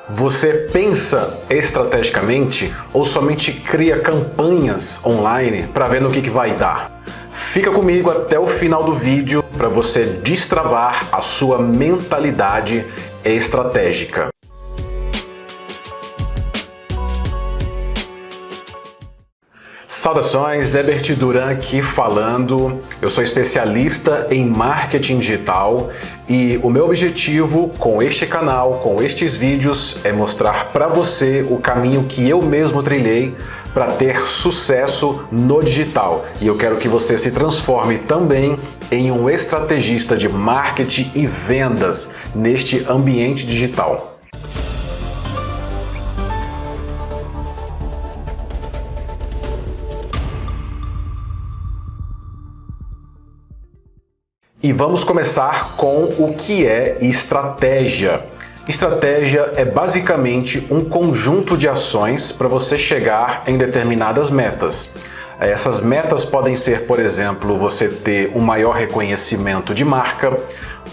Você pensa estrategicamente ou somente cria campanhas online para ver no que vai dar? Fica comigo até o final do vídeo para você destravar a sua mentalidade estratégica. Saudações, Herbert Duran aqui falando. Eu sou especialista em marketing digital e o meu objetivo com este canal, com estes vídeos, é mostrar para você o caminho que eu mesmo trilhei para ter sucesso no digital. E eu quero que você se transforme também em um estrategista de marketing e vendas neste ambiente digital. E vamos começar com o que é estratégia. Estratégia é basicamente um conjunto de ações para você chegar em determinadas metas. Essas metas podem ser, por exemplo, você ter um maior reconhecimento de marca,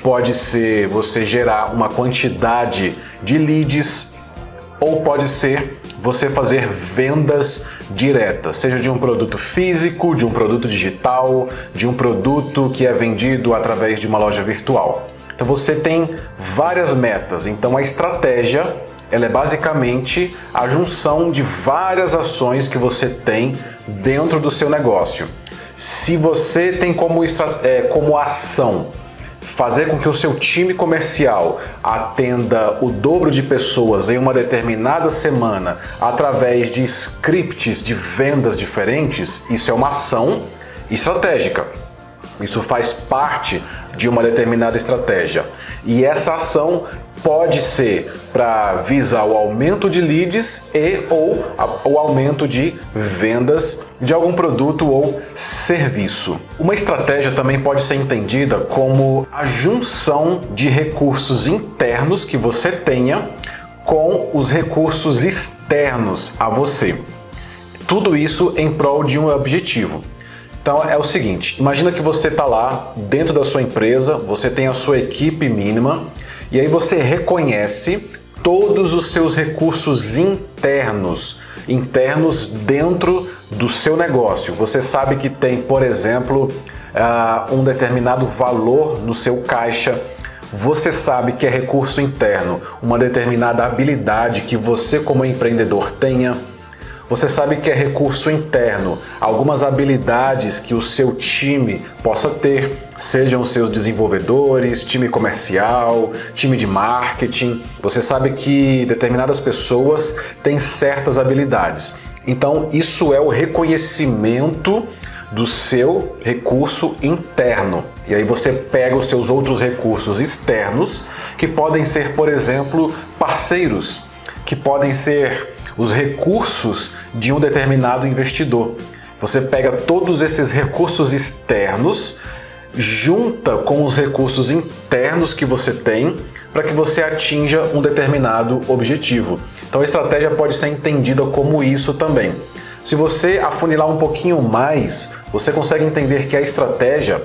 pode ser você gerar uma quantidade de leads, ou pode ser você fazer vendas diretas, seja de um produto físico, de um produto digital, de um produto que é vendido através de uma loja virtual. Então você tem várias metas, então a estratégia ela é basicamente a junção de várias ações que você tem dentro do seu negócio. Se você tem como ação fazer com que o seu time comercial atenda o dobro de pessoas em uma determinada semana através de scripts de vendas diferentes, isso é uma ação estratégica. Isso faz parte de uma determinada estratégia. E essa ação pode ser para visar o aumento de leads ou o aumento de vendas de algum produto ou serviço. Uma estratégia também pode ser entendida como a junção de recursos internos que você tenha com os recursos externos a você. Tudo isso em prol de um objetivo. Então é o seguinte, imagina que você está lá dentro da sua empresa, você tem a sua equipe mínima e aí você reconhece todos os seus recursos internos dentro do seu negócio. Você sabe que tem, por exemplo, um determinado valor no seu caixa. Você sabe que é recurso interno, uma determinada habilidade que você como empreendedor tenha. Você sabe que é recurso interno, algumas habilidades que o seu time possa ter, sejam os seus desenvolvedores, time comercial, time de marketing. Você sabe que determinadas pessoas têm certas habilidades. Então, isso é o reconhecimento do seu recurso interno. E aí você pega os seus outros recursos externos, que podem ser, por exemplo, parceiros, que podem ser os recursos de um determinado investidor. Você pega todos esses recursos externos, junta com os recursos internos que você tem para que você atinja um determinado objetivo. Então a estratégia pode ser entendida como isso também. Se você afunilar um pouquinho mais, você consegue entender que a estratégia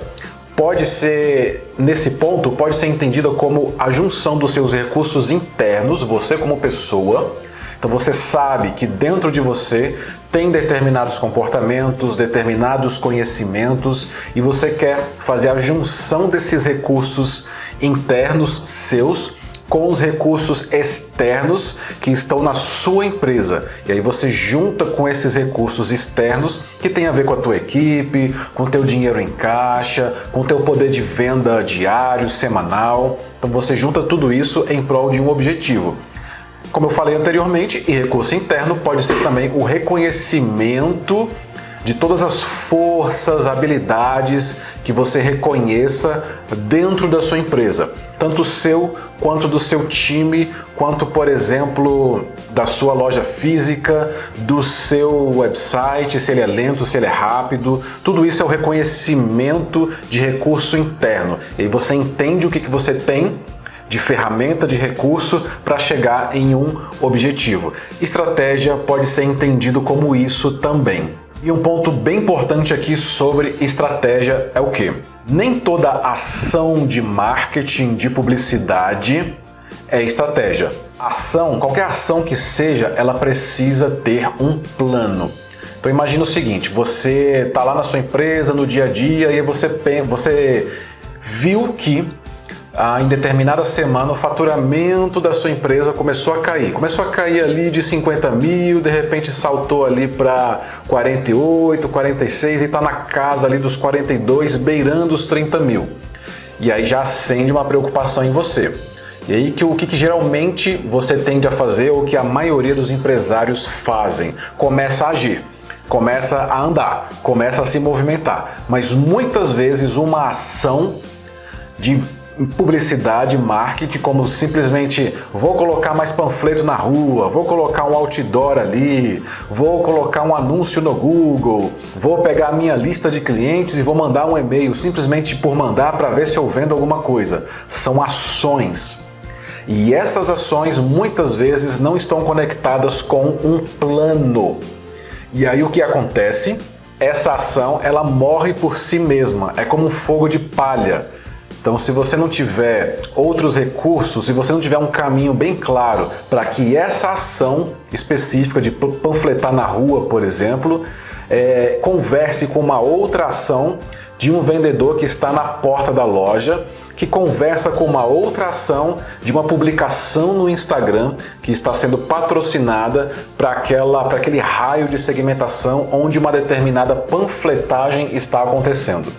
pode ser, nesse ponto, pode ser entendida como a junção dos seus recursos internos, você como pessoa. Então você sabe que dentro de você tem determinados comportamentos, determinados conhecimentos e você quer fazer a junção desses recursos internos seus com os recursos externos que estão na sua empresa. E aí você junta com esses recursos externos que tem a ver com a tua equipe, com o teu dinheiro em caixa, com o teu poder de venda diário, semanal. Então você junta tudo isso em prol de um objetivo. Como eu falei anteriormente, e recurso interno pode ser também o reconhecimento de todas as forças, habilidades que você reconheça dentro da sua empresa, tanto seu quanto do seu time, quanto, por exemplo, da sua loja física, do seu website, se ele é lento, se ele é rápido. Tudo isso é o reconhecimento de recurso interno. E aí você entende o que você tem de ferramenta, de recurso para chegar em um objetivo. Estratégia pode ser entendido como isso também. E um ponto bem importante aqui sobre estratégia é o quê? Nem toda ação de marketing, de publicidade é estratégia. Qualquer ação que seja, ela precisa ter um plano. Então imagina o seguinte, você está lá na sua empresa, no dia a dia, e você viu que em determinada semana o faturamento da sua empresa começou a cair. Começou a cair ali de 50 mil, de repente saltou ali para 48, 46 e está na casa ali dos 42, beirando os 30 mil. E aí já acende uma preocupação em você. E aí o que geralmente você tende a fazer, ou que a maioria dos empresários fazem? Começa a agir, começa a andar, começa a se movimentar. Mas muitas vezes uma ação de publicidade, marketing, como simplesmente vou colocar mais panfleto na rua, vou colocar um outdoor ali, vou colocar um anúncio no Google, vou pegar a minha lista de clientes e vou mandar um e-mail simplesmente por mandar para ver se eu vendo alguma coisa. São ações. E essas ações muitas vezes não estão conectadas com um plano. E aí o que acontece? Essa ação, ela morre por si mesma, é como um fogo de palha. Então, se você não tiver outros recursos, se você não tiver um caminho bem claro para que essa ação específica de panfletar na rua, por exemplo, converse com uma outra ação de um vendedor que está na porta da loja, que conversa com uma outra ação de uma publicação no Instagram que está sendo patrocinada para aquele raio de segmentação onde uma determinada panfletagem está acontecendo.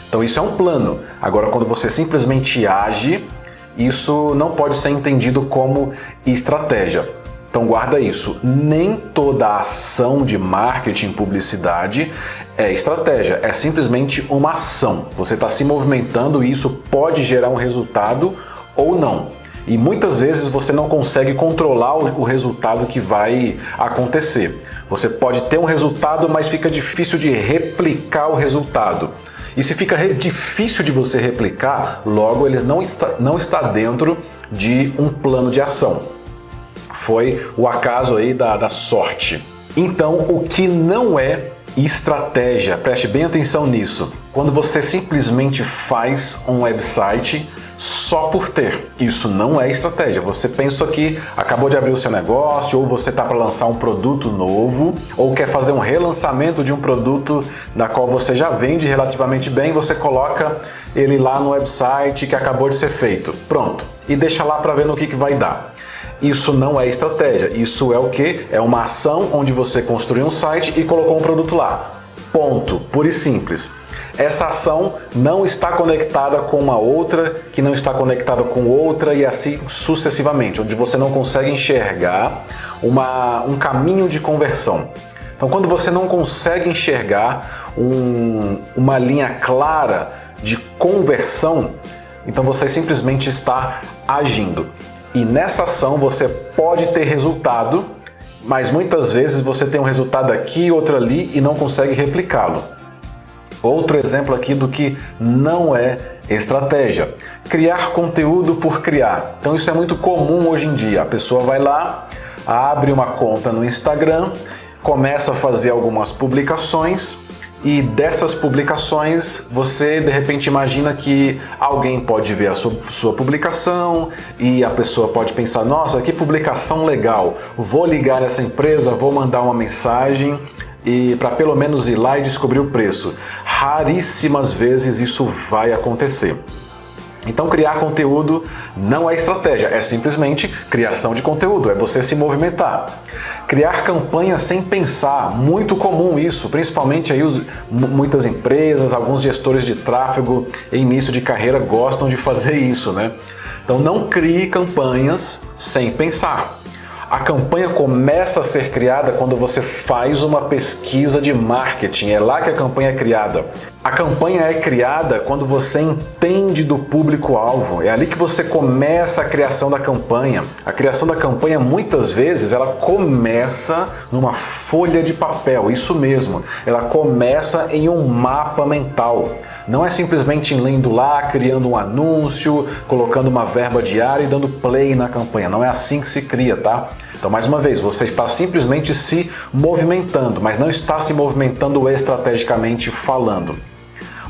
Então isso é um plano. Agora, quando você simplesmente age, isso não pode ser entendido como estratégia. Então guarda isso. Nem toda ação de marketing, publicidade é estratégia. É simplesmente uma ação. Você está se movimentando e isso pode gerar um resultado ou não. E muitas vezes você não consegue controlar o resultado que vai acontecer. Você pode ter um resultado, mas fica difícil de replicar o resultado. E se fica difícil de você replicar, logo ele não está dentro de um plano de ação. Foi o acaso aí da sorte. Então, o que não é estratégia, preste bem atenção nisso. Quando você simplesmente faz um website só por ter, isso não é estratégia. Você pensa que acabou de abrir o seu negócio, ou você está para lançar um produto novo, ou quer fazer um relançamento de um produto da qual você já vende relativamente bem, você coloca ele lá no website que acabou de ser feito. Pronto. E deixa lá para ver no que vai dar. Isso não é estratégia. Isso é o quê? É uma ação onde você construiu um site e colocou um produto lá. Ponto. Puro e simples. Essa ação não está conectada com uma outra, que não está conectada com outra e assim sucessivamente, onde você não consegue enxergar um caminho de conversão. Então, quando você não consegue enxergar uma linha clara de conversão, então você simplesmente está agindo. E nessa ação você pode ter resultado, mas muitas vezes você tem um resultado aqui, outro ali e não consegue replicá-lo. Outro exemplo aqui do que não é estratégia. Criar conteúdo por criar. Então isso é muito comum hoje em dia. A pessoa vai lá, abre uma conta no Instagram, começa a fazer algumas publicações e dessas publicações você de repente imagina que alguém pode ver a sua publicação e a pessoa pode pensar, nossa, que publicação legal, vou ligar essa empresa, vou mandar uma mensagem e para pelo menos ir lá e descobrir o preço. Raríssimas vezes isso vai acontecer. Então criar conteúdo não é estratégia, é simplesmente criação de conteúdo, é você se movimentar. Criar campanhas sem pensar, muito comum isso, principalmente aí muitas empresas, alguns gestores de tráfego em início de carreira gostam de fazer isso, né? Então não crie campanhas sem pensar. A campanha começa a ser criada quando você faz uma pesquisa de marketing, é lá que a campanha é criada. A campanha é criada quando você entende do público-alvo, é ali que você começa a criação da campanha. A criação da campanha, muitas vezes, ela começa numa folha de papel, isso mesmo, ela começa em um mapa mental. Não é simplesmente lendo lá, criando um anúncio, colocando uma verba diária e dando play na campanha. Não é assim que se cria, tá? Então, mais uma vez, você está simplesmente se movimentando, mas não está se movimentando estrategicamente falando.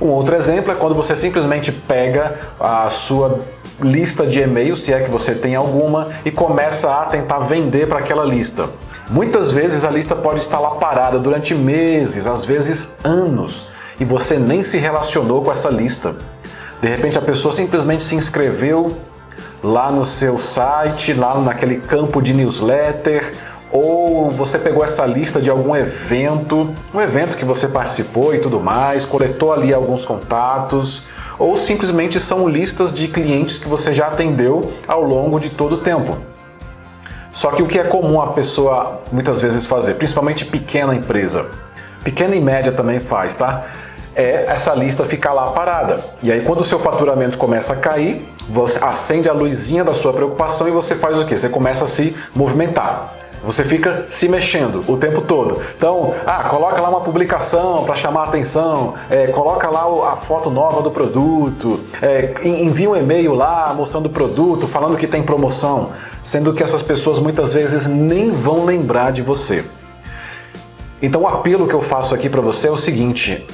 Um outro exemplo é quando você simplesmente pega a sua lista de e-mail, se é que você tem alguma, e começa a tentar vender para aquela lista. Muitas vezes a lista pode estar lá parada durante meses, às vezes anos, e você nem se relacionou com essa lista. De repente a pessoa simplesmente se inscreveu lá no seu site, lá naquele campo de newsletter, ou você pegou essa lista de algum evento, um evento que você participou e tudo mais, coletou ali alguns contatos, ou simplesmente são listas de clientes que você já atendeu ao longo de todo o tempo. Só que o que é comum a pessoa muitas vezes fazer, principalmente pequena empresa, pequena e média também faz, tá? É essa lista ficar lá parada. E aí quando o seu faturamento começa a cair, você acende a luzinha da sua preocupação e você faz o quê? Você começa a se movimentar. Você fica se mexendo o tempo todo. Então, coloca lá uma publicação para chamar a atenção, coloca lá a foto nova do produto, envia um e-mail lá mostrando o produto, falando que tem promoção, sendo que essas pessoas muitas vezes nem vão lembrar de você. Então o apelo que eu faço aqui para você é o seguinte: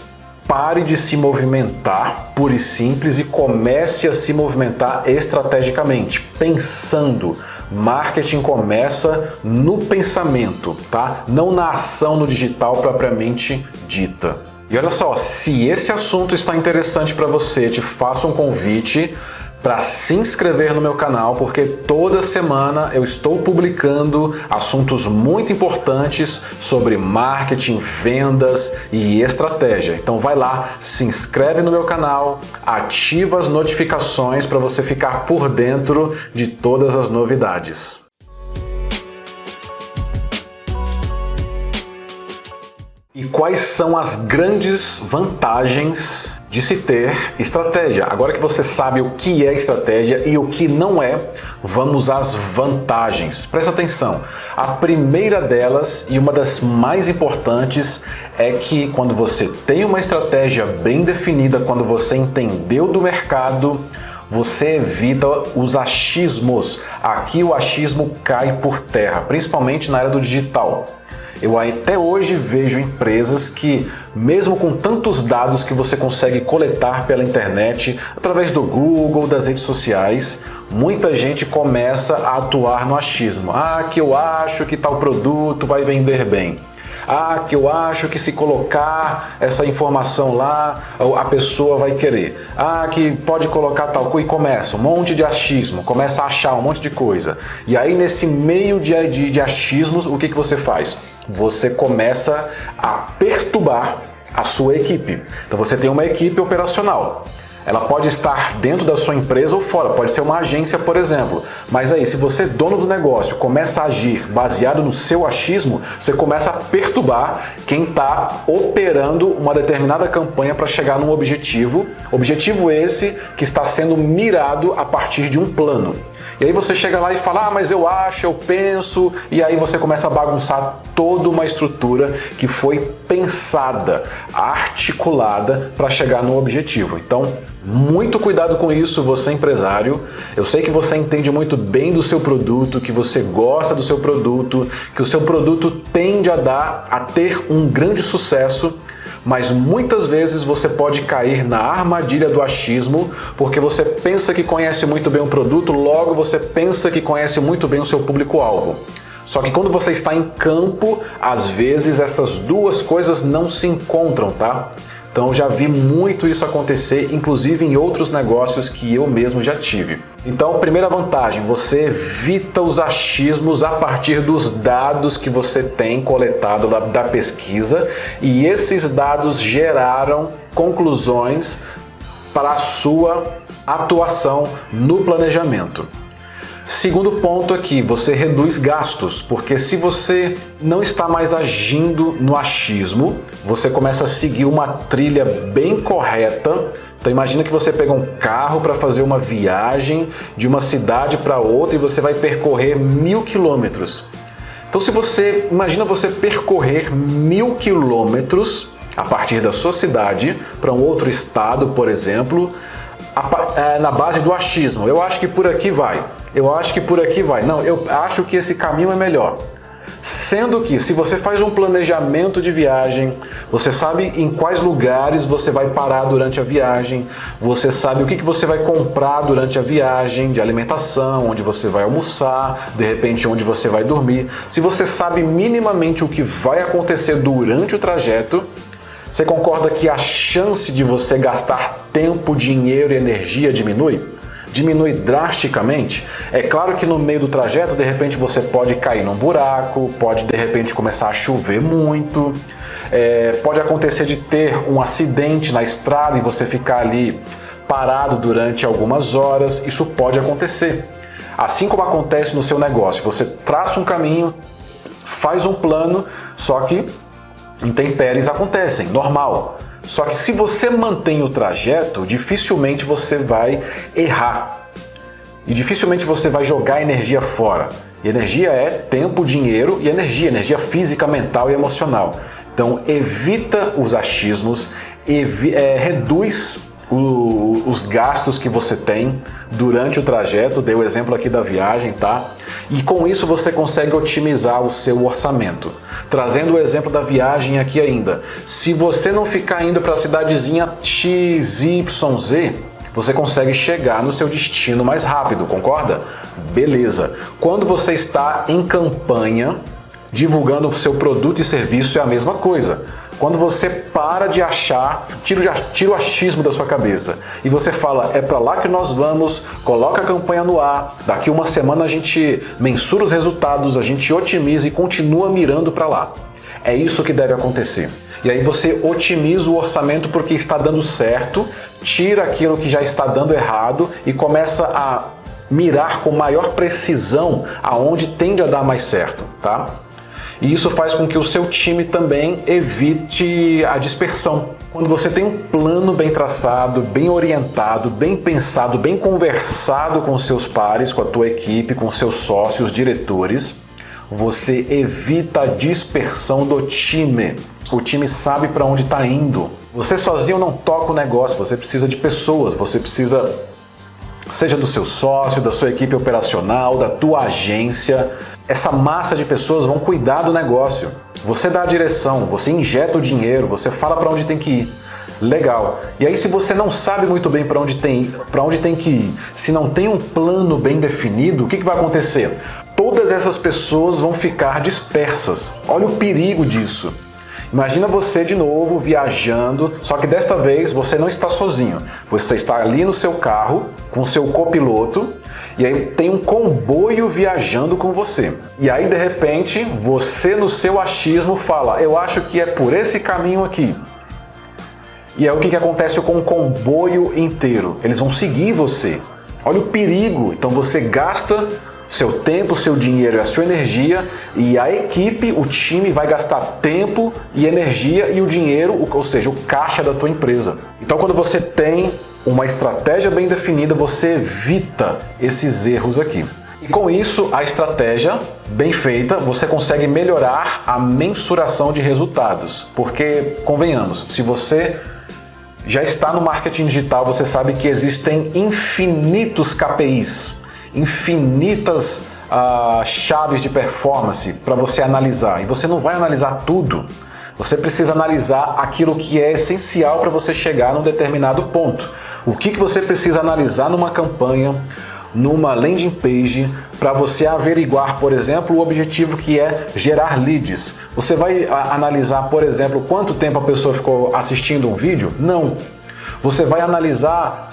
pare de se movimentar pura e simples e comece a se movimentar estrategicamente, pensando. Marketing começa no pensamento, tá? Não na ação no digital propriamente dita. E olha só, se esse assunto está interessante para você, te faço um convite para se inscrever no meu canal, porque toda semana eu estou publicando assuntos muito importantes sobre marketing, vendas e estratégia. Então vai lá, se inscreve no meu canal, ativa as notificações para você ficar por dentro de todas as novidades. E quais são as grandes vantagens de se ter estratégia? Agora que você sabe o que é estratégia e o que não é, vamos às vantagens. Presta atenção. A primeira delas, e uma das mais importantes, é que quando você tem uma estratégia bem definida, quando você entendeu do mercado, você evita os achismos. Aqui o achismo cai por terra, principalmente na era do digital. Eu até hoje vejo empresas que, mesmo com tantos dados que você consegue coletar pela internet, através do Google, das redes sociais, muita gente começa a atuar no achismo. Que eu acho que tal produto vai vender bem. Que eu acho que se colocar essa informação lá, a pessoa vai querer. Que pode colocar tal coisa, e começa um monte de achismo, começa a achar um monte de coisa. E aí nesse meio de achismos, o que você faz? Você começa a perturbar a sua equipe. Então você tem uma equipe operacional. Ela pode estar dentro da sua empresa ou fora, pode ser uma agência, por exemplo. Mas aí, se você, dono do negócio, começa a agir baseado no seu achismo, você começa a perturbar quem está operando uma determinada campanha para chegar num objetivo. Objetivo esse que está sendo mirado a partir de um plano. E aí você chega lá e fala, mas eu acho, eu penso, e aí você começa a bagunçar toda uma estrutura que foi pensada, articulada para chegar no objetivo. Então, muito cuidado com isso, você empresário. Eu sei que você entende muito bem do seu produto, que você gosta do seu produto, que o seu produto tende a ter um grande sucesso, mas muitas vezes você pode cair na armadilha do achismo, porque você pensa que conhece muito bem o produto, logo você pensa que conhece muito bem o seu público-alvo. Só que quando você está em campo, às vezes essas duas coisas não se encontram, tá? Então eu já vi muito isso acontecer, inclusive em outros negócios que eu mesmo já tive. Então, primeira vantagem, você evita os achismos a partir dos dados que você tem coletado da pesquisa, e esses dados geraram conclusões para a sua atuação no planejamento. Segundo ponto aqui, você reduz gastos, porque se você não está mais agindo no achismo, você começa a seguir uma trilha bem correta. Então imagina que você pega um carro para fazer uma viagem de uma cidade para outra e você vai percorrer 1000 quilômetros. Então imagina você percorrer 1000 quilômetros a partir da sua cidade para um outro estado, por exemplo, na base do achismo. Eu acho que por aqui vai. Eu acho que por aqui vai. Não, eu acho que esse caminho é melhor. Sendo que, se você faz um planejamento de viagem, você sabe em quais lugares você vai parar durante a viagem, você sabe o que você vai comprar durante a viagem, de alimentação, onde você vai almoçar, de repente onde você vai dormir. Se você sabe minimamente o que vai acontecer durante o trajeto, você concorda que a chance de você gastar tempo, dinheiro e energia diminui? Diminui drasticamente. É claro que no meio do trajeto, de repente você pode cair num buraco, pode de repente começar a chover muito, pode acontecer de ter um acidente na estrada e você ficar ali parado durante algumas horas. Isso pode acontecer. Assim como acontece no seu negócio, você traça um caminho, faz um plano, só que intempéries acontecem, normal. Só que se você mantém o trajeto, dificilmente você vai errar. E dificilmente você vai jogar energia fora. E energia é tempo, dinheiro e energia física, mental e emocional. Então evita os achismos, reduz os gastos que você tem durante o trajeto. Dei o exemplo aqui da viagem, tá? E com isso você consegue otimizar o seu orçamento. Trazendo o exemplo da viagem aqui ainda, se você não ficar indo para a cidadezinha XYZ, você consegue chegar no seu destino mais rápido, concorda? Beleza. Quando você está em campanha, divulgando o seu produto e serviço, é a mesma coisa. Quando você para de achar, tira o achismo da sua cabeça e você fala, é para lá que nós vamos, coloca a campanha no ar, daqui uma semana a gente mensura os resultados, a gente otimiza e continua mirando para lá. É isso que deve acontecer. E aí você otimiza o orçamento porque está dando certo, tira aquilo que já está dando errado e começa a mirar com maior precisão aonde tende a dar mais certo, tá? E isso faz com que o seu time também evite a dispersão. Quando você tem um plano bem traçado, bem orientado, bem pensado, bem conversado com seus pares, com a tua equipe, com seus sócios, diretores, você evita a dispersão do time. O time sabe para onde está indo. Você sozinho não toca o negócio, você precisa de pessoas, você precisa, seja do seu sócio, da sua equipe operacional, da tua agência. Essa massa de pessoas vão cuidar do negócio. Você dá a direção, você injeta o dinheiro, você fala para onde tem que ir. Legal. E aí se você não sabe muito bem para onde tem que ir, se não tem um plano bem definido, o que vai acontecer? Todas essas pessoas vão ficar dispersas. Olha o perigo disso. Imagina você de novo viajando, só que desta vez você não está sozinho. Você está ali no seu carro, com seu copiloto, e aí tem um comboio viajando com você. E aí de repente, você no seu achismo fala, eu acho que é por esse caminho aqui. E aí o que acontece com o comboio inteiro? Eles vão seguir você. Olha o perigo. Então você gasta seu tempo, seu dinheiro e a sua energia, e a equipe, o time vai gastar tempo e energia e o dinheiro, ou seja, o caixa da tua empresa. Então quando você tem uma estratégia bem definida, você evita esses erros aqui. E com isso, a estratégia bem feita, você consegue melhorar a mensuração de resultados. Porque, convenhamos, se você já está no marketing digital, você sabe que existem infinitos KPIs, infinitas chaves de performance para você analisar. E você não vai analisar tudo. Você precisa analisar aquilo que é essencial para você chegar num determinado ponto. O que você precisa analisar numa campanha, numa landing page, para você averiguar, por exemplo, o objetivo que é gerar leads. Você vai analisar, por exemplo, quanto tempo a pessoa ficou assistindo um vídeo? Não. Você vai analisar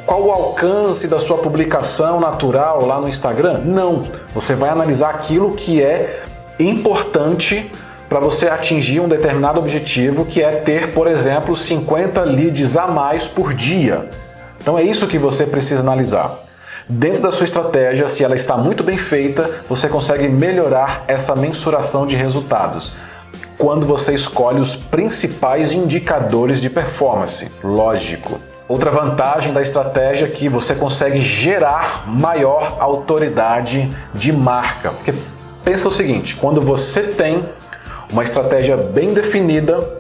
qual o alcance da sua publicação natural lá no Instagram? Não. Você vai analisar aquilo que é importante para você atingir um determinado objetivo, que é ter, por exemplo, 50 leads a mais por dia. Então é isso que você precisa analisar. Dentro da sua estratégia, se ela está muito bem feita, você consegue melhorar essa mensuração de resultados quando você escolhe os principais indicadores de performance, lógico. Outra vantagem da estratégia é que você consegue gerar maior autoridade de marca. Porque pensa o seguinte, quando você tem uma estratégia bem definida,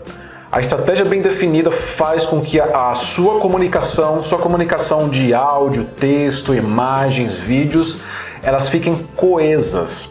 a estratégia bem definida faz com que a sua comunicação de áudio, texto, imagens, vídeos, elas fiquem coesas.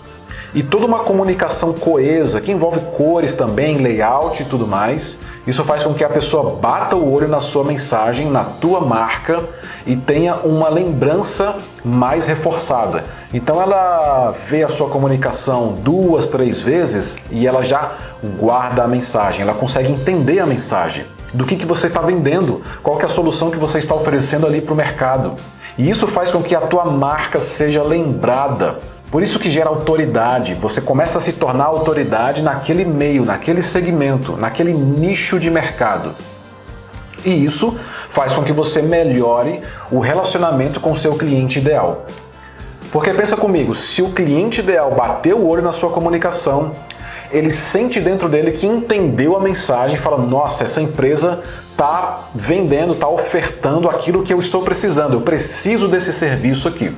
e toda uma comunicação coesa, que envolve cores também, layout e tudo mais. Isso faz com que a pessoa bata o olho na sua mensagem, na tua marca e tenha uma lembrança mais reforçada. Então ela vê a sua comunicação 2, 3 vezes e ela já guarda a mensagem, ela consegue entender a mensagem, do que você está vendendo, qual que é a solução que você está oferecendo ali para o mercado. E isso faz com que a tua marca seja lembrada. Por isso que gera autoridade, você começa a se tornar autoridade naquele meio, naquele segmento, naquele nicho de mercado. E isso faz com que você melhore o relacionamento com o seu cliente ideal. Porque pensa comigo, se o cliente ideal bateu o olho na sua comunicação, ele sente dentro dele que entendeu a mensagem e fala, nossa, essa empresa está vendendo, está ofertando aquilo que eu estou precisando, eu preciso desse serviço aqui.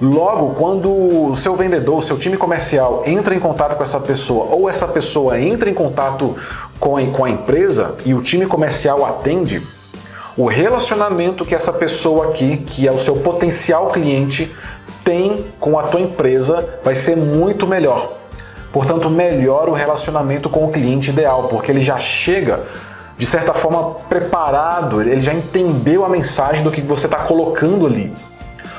Logo, quando o seu vendedor, o seu time comercial entra em contato com essa pessoa ou essa pessoa entra em contato com a empresa e o time comercial atende, o relacionamento que essa pessoa aqui, que é o seu potencial cliente, tem com a tua empresa vai ser muito melhor. Portanto, melhora o relacionamento com o cliente ideal, porque ele já chega, de certa forma, preparado, ele já entendeu a mensagem do que você está colocando ali.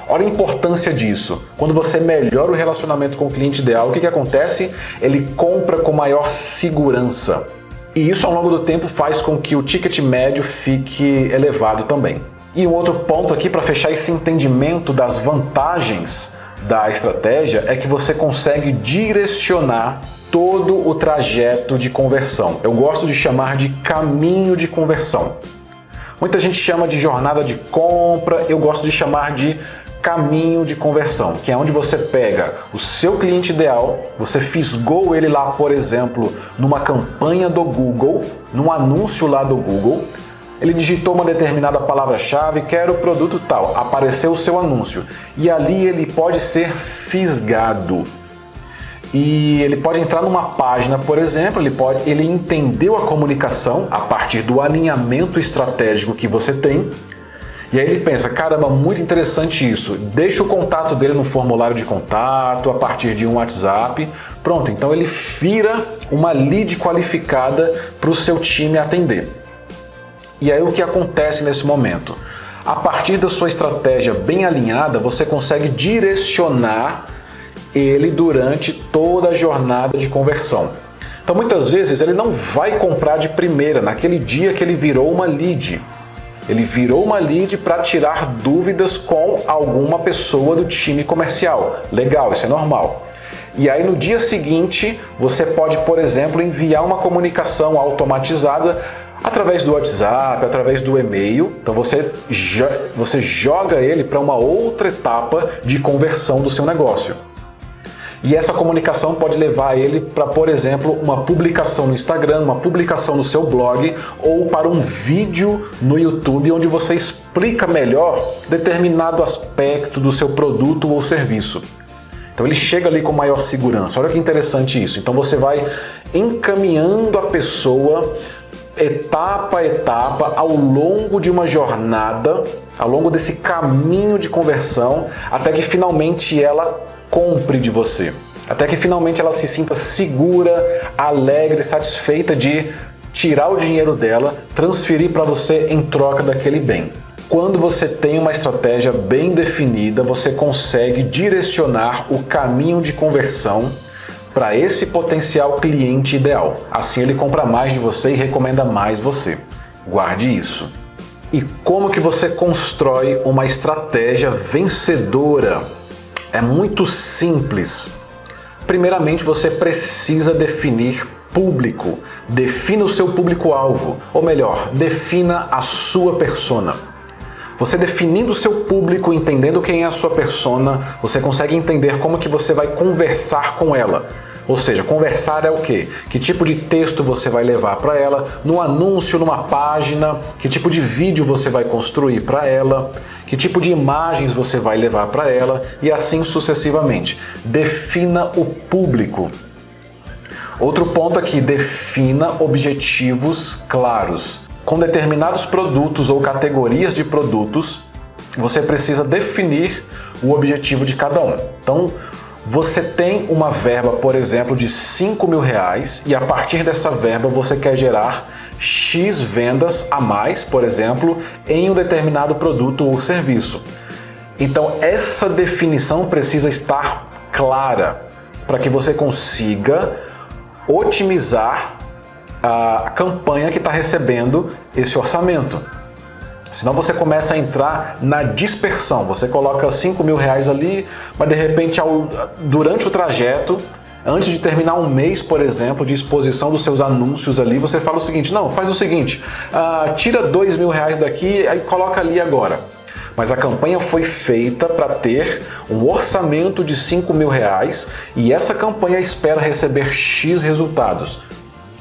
Olha a importância disso. Quando você melhora o relacionamento com o cliente ideal, o que acontece? Ele compra com maior segurança. E isso ao longo do tempo faz com que o ticket médio fique elevado também. E um outro ponto aqui para fechar esse entendimento das vantagens da estratégia é que você consegue direcionar todo o trajeto de conversão. Eu gosto de chamar de caminho de conversão. Muita gente chama de jornada de compra, eu gosto de chamar de caminho de conversão, que é onde você pega o seu cliente ideal, você fisgou ele lá, por exemplo, numa campanha do Google, num anúncio lá do Google, ele digitou uma determinada palavra-chave, quero o produto tal, apareceu o seu anúncio, e ali ele pode ser fisgado. E ele pode entrar numa página, por exemplo, ele entendeu a comunicação a partir do alinhamento estratégico que você tem, e aí ele pensa, caramba, muito interessante isso, deixa o contato dele no formulário de contato, a partir de um WhatsApp, pronto, então ele vira uma lead qualificada para o seu time atender. E aí o que acontece nesse momento? A partir da sua estratégia bem alinhada, você consegue direcionar ele durante toda a jornada de conversão. Então muitas vezes ele não vai comprar de primeira, naquele dia que ele virou uma lead. Ele virou uma lead para tirar dúvidas com alguma pessoa do time comercial. Legal, isso é normal. E aí no dia seguinte, você pode, por exemplo, enviar uma comunicação automatizada através do WhatsApp, através do e-mail. Então você joga ele para uma outra etapa de conversão do seu negócio. E essa comunicação pode levar ele para, por exemplo, uma publicação no Instagram, uma publicação no seu blog ou para um vídeo no YouTube onde você explica melhor determinado aspecto do seu produto ou serviço. Então ele chega ali com maior segurança. Olha que interessante isso. Então você vai encaminhando a pessoa etapa a etapa ao longo de uma jornada, ao longo desse caminho de conversão, até que finalmente ela compre de você. Até que finalmente ela se sinta segura, alegre, satisfeita de tirar o dinheiro dela, transferir para você em troca daquele bem. Quando você tem uma estratégia bem definida, você consegue direcionar o caminho de conversão para esse potencial cliente ideal. Assim ele compra mais de você e recomenda mais você. Guarde isso. E como que você constrói uma estratégia vencedora? É muito simples. Primeiramente, você precisa definir público. Defina o seu público-alvo, ou melhor, defina a sua persona. Você definindo o seu público, entendendo quem é a sua persona, você consegue entender como que você vai conversar com ela. Ou seja, conversar é o quê? Que tipo de texto você vai levar para ela, no anúncio, numa página, que tipo de vídeo você vai construir para ela, que tipo de imagens você vai levar para ela e assim sucessivamente. Defina o público. Outro ponto aqui, defina objetivos claros. Com determinados produtos ou categorias de produtos, você precisa definir o objetivo de cada um. Então, Você tem uma verba, por exemplo, de R$ 5.000 e a partir dessa verba você quer gerar X vendas a mais, por exemplo, em um determinado produto ou serviço. Então essa definição precisa estar clara para que você consiga otimizar a campanha que está recebendo esse orçamento. Senão você começa a entrar na dispersão. Você coloca R$ 5.000 ali, mas de repente durante o trajeto, antes de terminar um mês, por exemplo, de exposição dos seus anúncios ali, você fala o seguinte: não, faz o seguinte, tira R$ 2.000 daqui e coloca ali agora. Mas a campanha foi feita para ter um orçamento de R$ 5.000 e essa campanha espera receber X resultados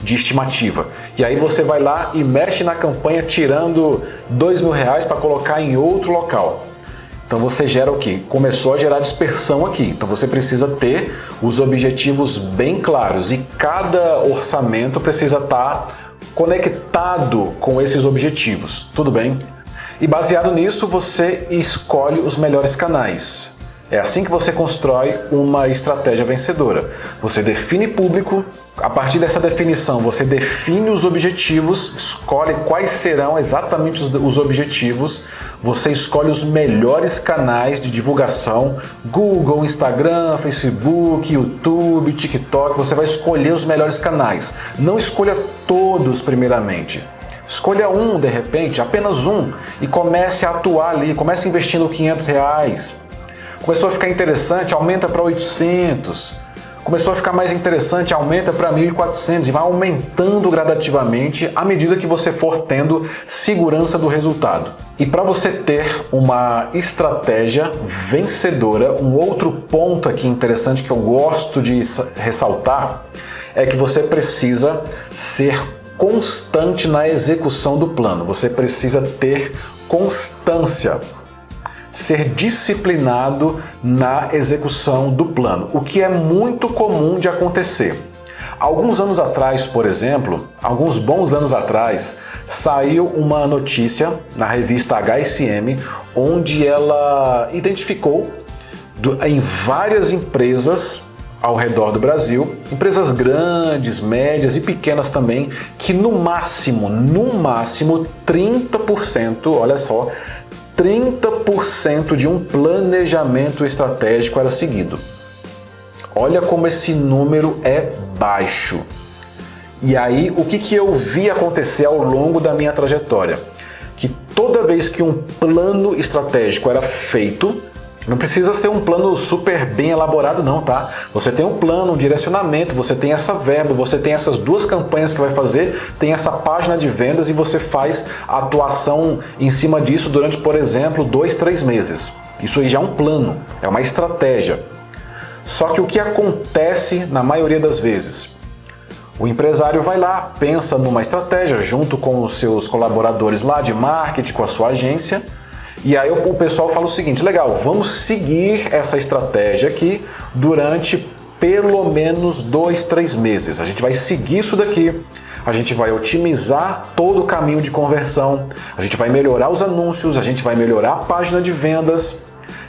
de estimativa. E aí você vai lá e mexe na campanha tirando R$ 2.000 para colocar em outro local. Então você gera o quê? Começou a gerar dispersão aqui. Então você precisa ter os objetivos bem claros e cada orçamento precisa estar conectado com esses objetivos. Tudo bem? E baseado nisso você escolhe os melhores canais. É assim que você constrói uma estratégia vencedora. Você define público, a partir dessa definição você define os objetivos, escolhe quais serão exatamente os objetivos, você escolhe os melhores canais de divulgação, Google, Instagram, Facebook, YouTube, TikTok, você vai escolher os melhores canais. Não escolha todos primeiramente. Escolha um, de repente, apenas um, e comece a atuar ali, comece investindo R$ 500. Começou a ficar interessante, aumenta para 800. Começou a ficar mais interessante, aumenta para 1.400 e vai aumentando gradativamente à medida que você for tendo segurança do resultado. E para você ter uma estratégia vencedora, um outro ponto aqui interessante que eu gosto de ressaltar é que você precisa ser constante na execução do plano. Você precisa ter constância. Ser disciplinado na execução do plano, o que é muito comum de acontecer. Alguns anos atrás, por exemplo, alguns bons anos atrás, saiu uma notícia na revista HSM, onde ela identificou em várias empresas ao redor do Brasil, empresas grandes, médias e pequenas também, que no máximo 30%, olha só, 30% de um planejamento estratégico era seguido. Olha como esse número é baixo. E aí, o que eu vi acontecer ao longo da minha trajetória? Que toda vez que um plano estratégico era feito, não precisa ser um plano super bem elaborado não, tá? Você tem um plano, um direcionamento, você tem essa verba, você tem essas duas campanhas que vai fazer, tem essa página de vendas e você faz a atuação em cima disso durante, por exemplo, 2, 3 meses. Isso aí já é um plano, é uma estratégia. Só que o que acontece na maioria das vezes? O empresário vai lá, pensa numa estratégia junto com os seus colaboradores lá de marketing, com a sua agência, e aí o pessoal fala o seguinte: legal, vamos seguir essa estratégia aqui durante pelo menos 2, 3 meses. A gente vai seguir isso daqui, a gente vai otimizar todo o caminho de conversão, a gente vai melhorar os anúncios, a gente vai melhorar a página de vendas.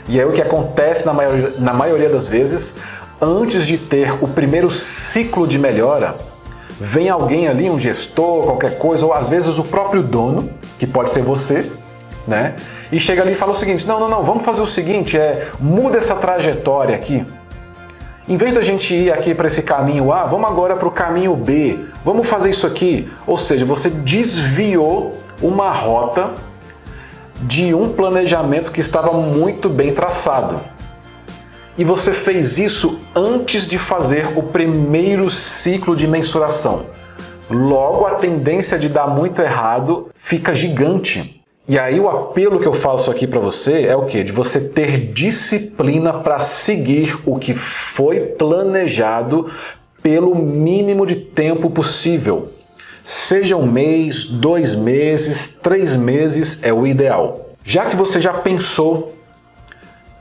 E aí o que acontece na maioria das vezes, antes de ter o primeiro ciclo de melhora, vem alguém ali, um gestor, qualquer coisa, ou às vezes o próprio dono, que pode ser você, né? E chega ali e fala o seguinte: não, vamos fazer o seguinte, muda essa trajetória aqui. Em vez da gente ir aqui para esse caminho A, vamos agora para o caminho B, vamos fazer isso aqui. Ou seja, você desviou uma rota de um planejamento que estava muito bem traçado. E você fez isso antes de fazer o primeiro ciclo de mensuração. Logo, a tendência de dar muito errado fica gigante. E aí o apelo que eu faço aqui para você é o quê? De você ter disciplina para seguir o que foi planejado pelo mínimo de tempo possível. Seja 1 mês, 2 meses, 3 meses é o ideal. Já que você já pensou,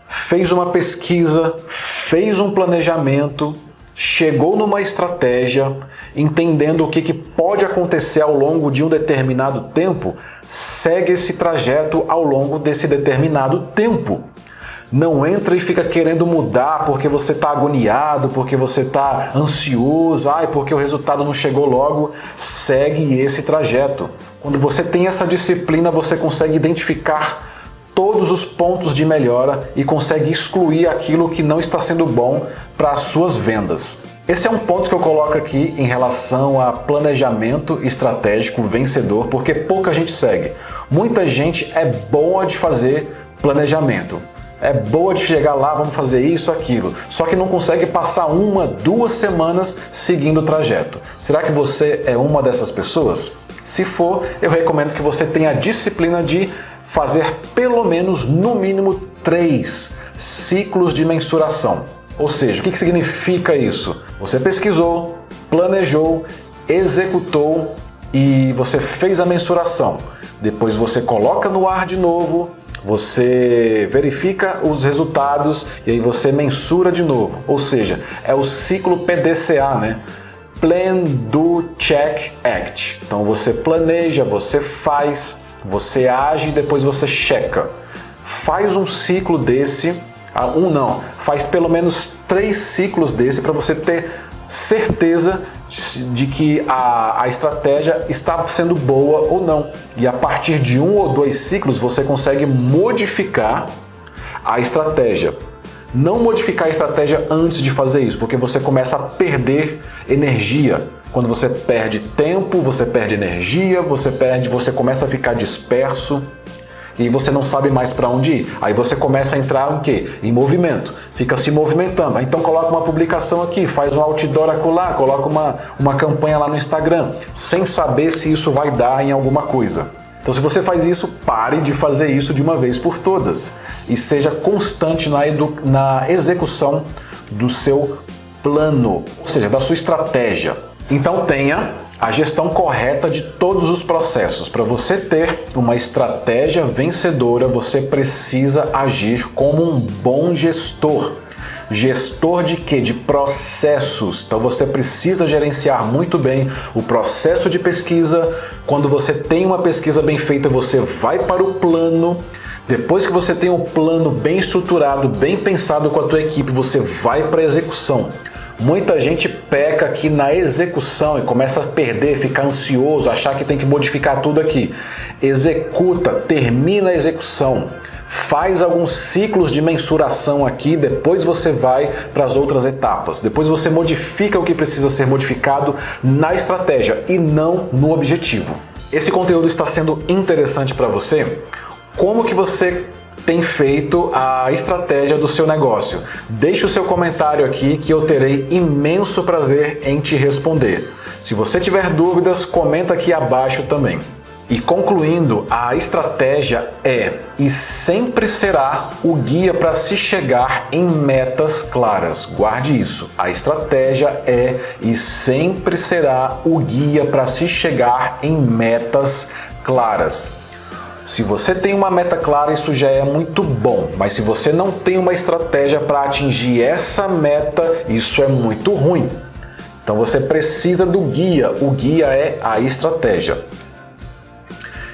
fez uma pesquisa, fez um planejamento, chegou numa estratégia, entendendo o que pode acontecer ao longo de um determinado tempo, segue esse trajeto ao longo desse determinado tempo. Não entra e fica querendo mudar porque você está agoniado, porque você está ansioso, porque o resultado não chegou logo. Segue esse trajeto. Quando você tem essa disciplina, você consegue identificar todos os pontos de melhora e consegue excluir aquilo que não está sendo bom para as suas vendas. Esse é um ponto que eu coloco aqui em relação a planejamento estratégico vencedor, porque pouca gente segue. Muita gente é boa de fazer planejamento. É boa de chegar lá, vamos fazer isso, aquilo. Só que não consegue passar 1, 2 semanas seguindo o trajeto. Será que você é uma dessas pessoas? Se for, eu recomendo que você tenha a disciplina de fazer pelo menos, no mínimo, 3 ciclos de mensuração. Ou seja, o que significa isso? Você pesquisou, planejou, executou e você fez a mensuração. Depois você coloca no ar de novo, você verifica os resultados e aí você mensura de novo. Ou seja, é o ciclo PDCA, né? Plan, Do, Check, Act. Então você planeja, você faz, você age e depois você checa. Faz um ciclo desse, faz pelo menos 3 ciclos desse para você ter certeza de que a estratégia está sendo boa ou não. E a partir de 1 ou 2 ciclos você consegue modificar a estratégia. Não modificar a estratégia antes de fazer isso, porque você começa a perder energia. Quando você perde tempo, você perde energia, você começa a ficar disperso e você não sabe mais para onde ir. Aí você começa a entrar em quê? Em movimento. Fica se movimentando. Então coloca uma publicação aqui, faz um outdoor acolá, coloca uma campanha lá no Instagram, sem saber se isso vai dar em alguma coisa. Então se você faz isso, pare de fazer isso de uma vez por todas. E seja constante na execução do seu plano, ou seja, da sua estratégia. Então tenha a gestão correta de todos os processos. Para você ter uma estratégia vencedora, você precisa agir como um bom gestor. Gestor de quê? De processos. Então você precisa gerenciar muito bem o processo de pesquisa. Quando você tem uma pesquisa bem feita, você vai para o plano. Depois que você tem um plano bem estruturado, bem pensado com a tua equipe, você vai para a execução. Muita gente peca aqui na execução e começa a perder, ficar ansioso, achar que tem que modificar tudo aqui. Executa, termina a execução, faz alguns ciclos de mensuração aqui, depois você vai para as outras etapas. Depois você modifica o que precisa ser modificado na estratégia e não no objetivo. Esse conteúdo está sendo interessante para você? Como que você tem feito a estratégia do seu negócio? Deixe o seu comentário aqui que eu terei imenso prazer em te responder. Se você tiver dúvidas, comenta aqui abaixo também. E concluindo, a estratégia é e sempre será o guia para se chegar em metas claras. Guarde isso. A estratégia é e sempre será o guia para se chegar em metas claras. Se você tem uma meta clara, isso já é muito bom, mas se você não tem uma estratégia para atingir essa meta, isso é muito ruim. Então você precisa do guia, o guia é a estratégia.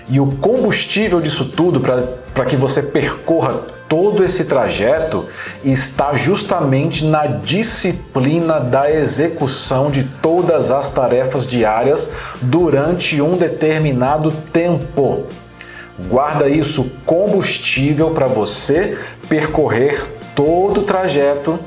E o combustível disso tudo, para que você percorra todo esse trajeto, está justamente na disciplina da execução de todas as tarefas diárias durante um determinado tempo. Guarda isso, combustível para você percorrer todo o trajeto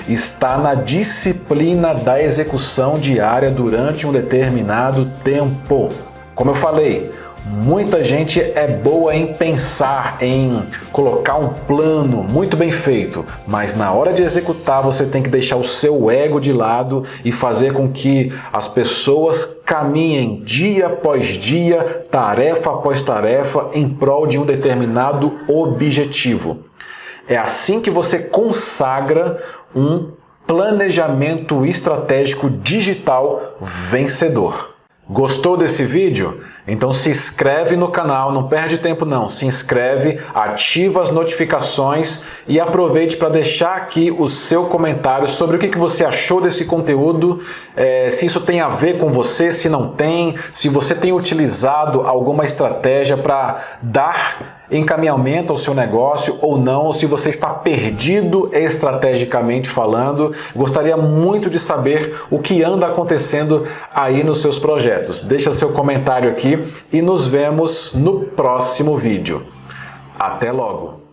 está na disciplina da execução diária durante um determinado tempo. Como eu falei, muita gente é boa em pensar, em colocar um plano muito bem feito, mas na hora de executar você tem que deixar o seu ego de lado e fazer com que as pessoas caminhem dia após dia, tarefa após tarefa, em prol de um determinado objetivo. É assim que você consagra um planejamento estratégico digital vencedor. Gostou desse vídeo? Então se inscreve no canal, não perde tempo não, se inscreve, ativa as notificações e aproveite para deixar aqui o seu comentário sobre o que você achou desse conteúdo, se isso tem a ver com você, se não tem, se você tem utilizado alguma estratégia para dar encaminhamento ao seu negócio ou não, ou se você está perdido estrategicamente falando. Gostaria muito de saber o que anda acontecendo aí nos seus projetos. Deixa seu comentário aqui e nos vemos no próximo vídeo. Até logo!